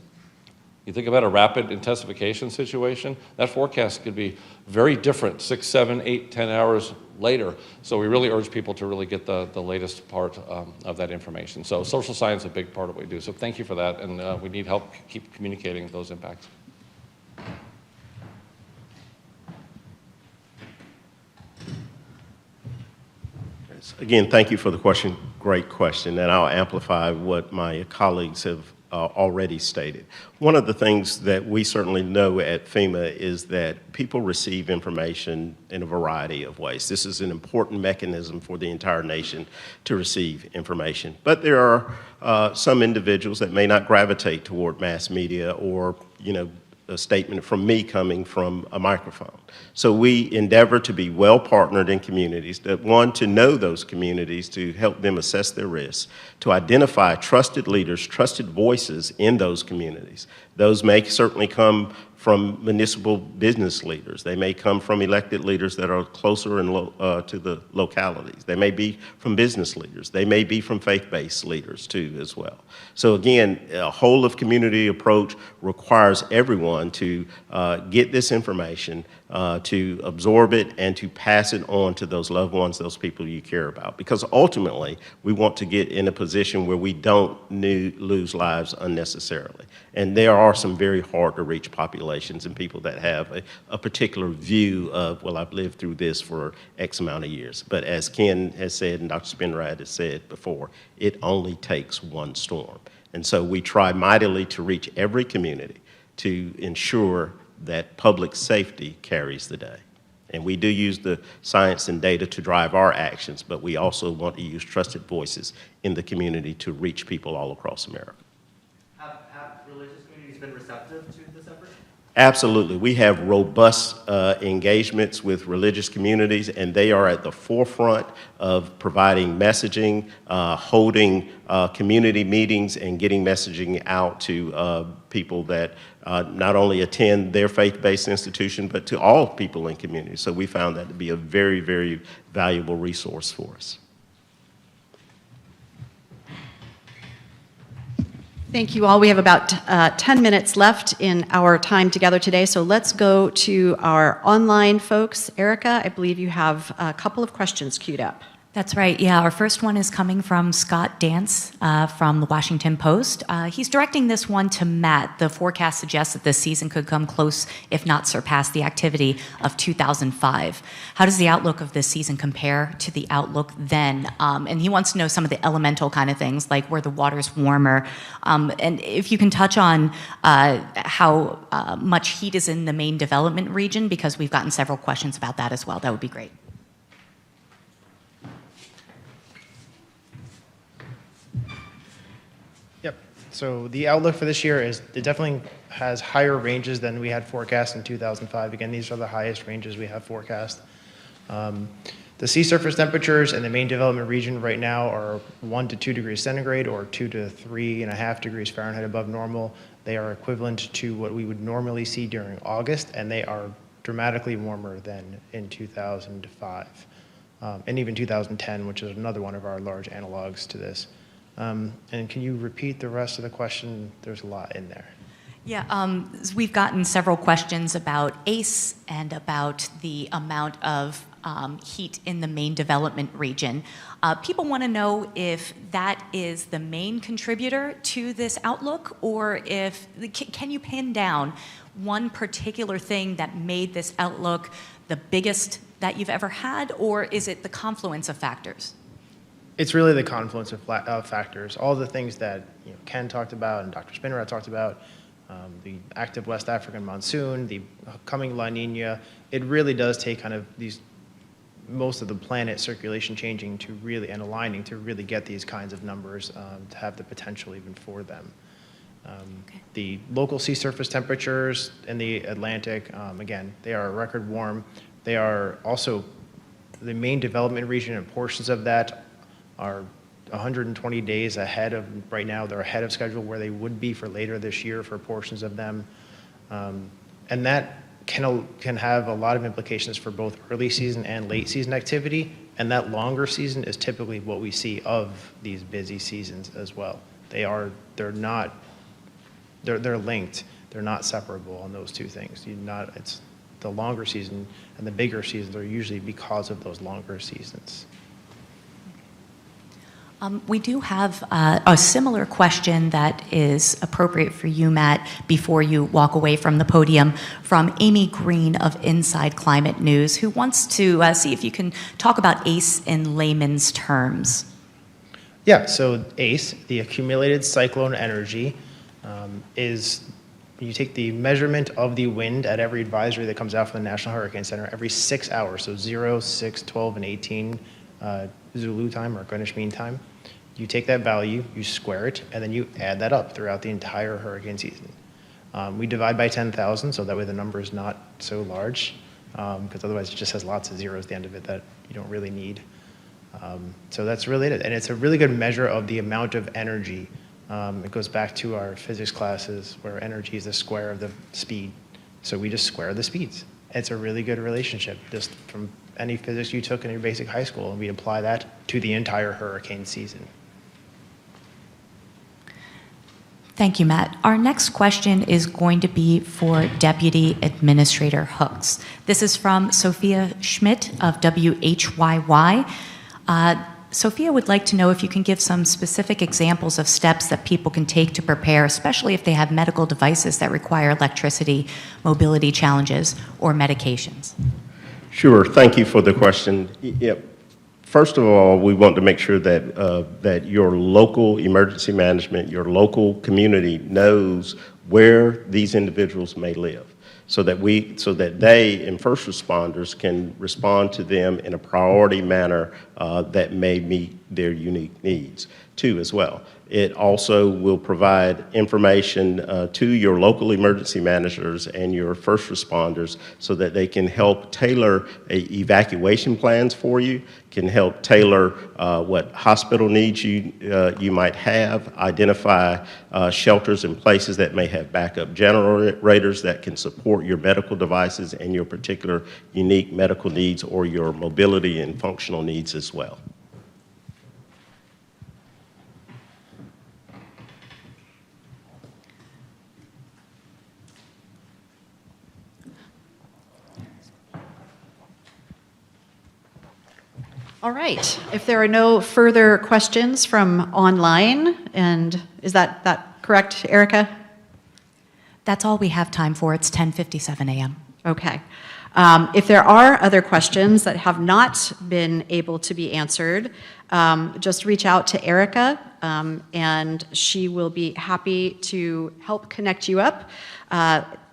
You think about a rapid intensification situation, that forecast could be very different 6, 7, 8, 10 hours later. So we really urge people to really get the latest part of that information. So social science is a big part of what we do. So thank you for that, and we need help keep communicating those impacts. Again, thank you for the question. Great question, and I'll amplify what my colleagues have already stated. One of the things that we certainly know at FEMA is that people receive information in a variety of ways. This is an important mechanism for the entire nation to receive information. But there are some individuals that may not gravitate toward mass media or, a statement from me coming from a microphone. So we endeavor to be well partnered in communities that want to know those communities, to help them assess their risks, to identify trusted leaders, trusted voices in those communities. Those may certainly come from municipal business leaders. They may come from elected leaders that are closer to the localities. They may be from business leaders. They may be from faith-based leaders too as well. So again, a whole of community approach requires everyone to get this information, to absorb it, and to pass it on to those loved ones, those people you care about. Because ultimately, we want to get in a position where we don't lose lives unnecessarily. And there are some very hard to reach populations and people that have a particular view of, well, I've lived through this for X amount of years. But as Ken has said and Dr. Spinrad has said before, it only takes one storm. And so we try mightily to reach every community to ensure that public safety carries the day. And we do use the science and data to drive our actions, but we also want to use trusted voices in the community to reach people all across America. Have religious communities been receptive to this effort? Absolutely. We have robust engagements with religious communities, and they are at the forefront of providing messaging, holding community meetings, and getting messaging out to people that not only attend their faith-based institution, but to all people in communities. So we found that to be a very, very valuable resource for us. Thank you all. We have about 10 minutes left in our time together today, so let's go to our online folks. Erica, I believe you have a couple of questions queued up. That's right. Yeah, our first one is coming from Scott Dance from the Washington Post. He's directing this one to Matt. The forecast suggests that this season could come close, if not surpass, the activity of 2005. How does the outlook of this season compare to the outlook then? And he wants to know some of the elemental kind of things, like where the water's warmer. And if you can touch on how much heat is in the main development region, because we've gotten several questions about that as well. That would be great. So the outlook for this year is it definitely has higher ranges than we had forecast in 2005. Again, these are the highest ranges we have forecast. The sea surface temperatures in the main development region right now are 1 to 2 degrees centigrade or 2 to 3.5 degrees Fahrenheit above normal. They are equivalent to what we would normally see during August, and they are dramatically warmer than in 2005 and even 2010, which is another one of our large analogs to this. And can you repeat the rest of the question? There's a lot in there. Yeah, we've gotten several questions about ACE and about the amount of heat in the main development region. People want to know if that is the main contributor to this outlook, or if, can you pin down one particular thing that made this outlook the biggest that you've ever had, or is it the confluence of factors? It's really the confluence of factors. All the things that Ken talked about and Dr. Spinrad talked about, the active West African monsoon, the coming La Nina. It really does take kind of most of the planet circulation changing to really, and aligning to really get these kinds of numbers to have the potential even for them. Okay. The local sea surface temperatures in the Atlantic, again, they are record warm. They are also the main development region, and portions of that are 120 days ahead of, right now they're ahead of schedule where they would be for later this year for portions of them. And that can have a lot of implications for both early season and late season activity. And that longer season is typically what we see of these busy seasons as well. They're linked. They're not separable on those two things. It's the longer season and the bigger seasons are usually because of those longer seasons. We do have a similar question that is appropriate for you, Matt, before you walk away from the podium, from Amy Green of Inside Climate News, who wants to see if you can talk about ACE in layman's terms. Yeah, so ACE, the accumulated cyclone energy, is you take the measurement of the wind at every advisory that comes out from the National Hurricane Center every 6 hours, so 0, 6, 12, and 18 Zulu time or Greenwich Mean Time. You take that value, you square it, and then you add that up throughout the entire hurricane season. We divide by 10,000, so that way the number is not so large, because otherwise it just has lots of zeros at the end of it that you don't really need. So that's really it. And it's a really good measure of the amount of energy. It goes back to our physics classes where energy is the square of the speed. So we just square the speeds. It's a really good relationship just from any physics you took in your basic high school, and we apply that to the entire hurricane season. Thank you, Matt. Our next question is going to be for Deputy Administrator Hooks. This is from Sophia Schmidt of WHYY. Sophia would like to know if you can give some specific examples of steps that people can take to prepare, especially if they have medical devices that require electricity, mobility challenges, or medications. Sure. Thank you for the question. Yep. First of all, we want to make sure that your local emergency management, your local community knows where these individuals may live, so that they and first responders can respond to them in a priority manner that may meet their unique needs too as well. It also will provide information to your local emergency managers and your first responders so that they can help tailor evacuation plans for you, can help tailor what hospital needs you might have, identify shelters and places that may have backup generators that can support your medical devices and your particular unique medical needs or your mobility and functional needs as well. All right. If there are no further questions from online, and is that correct, Erica? That's all we have time for. It's 10:57 a.m. Okay. If there are other questions that have not been able to be answered, just reach out to Erica, and she will be happy to help connect you up.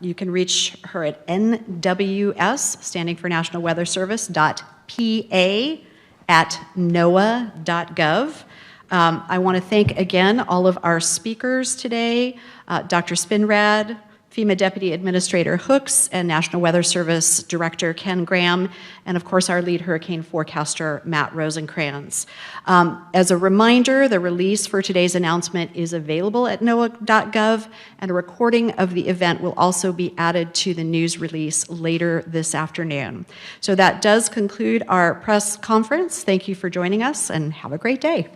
You can reach her at NWS, standing for National Weather Service, .pa@noaa.gov. I want to thank again all of our speakers today, Dr. Spinrad, FEMA Deputy Administrator Hooks, and National Weather Service Director Ken Graham, and of course our lead hurricane forecaster, Matt Rosencrans. As a reminder, the release for today's announcement is available at NOAA.gov, and a recording of the event will also be added to the news release later this afternoon. So that does conclude our press conference. Thank you for joining us, and have a great day.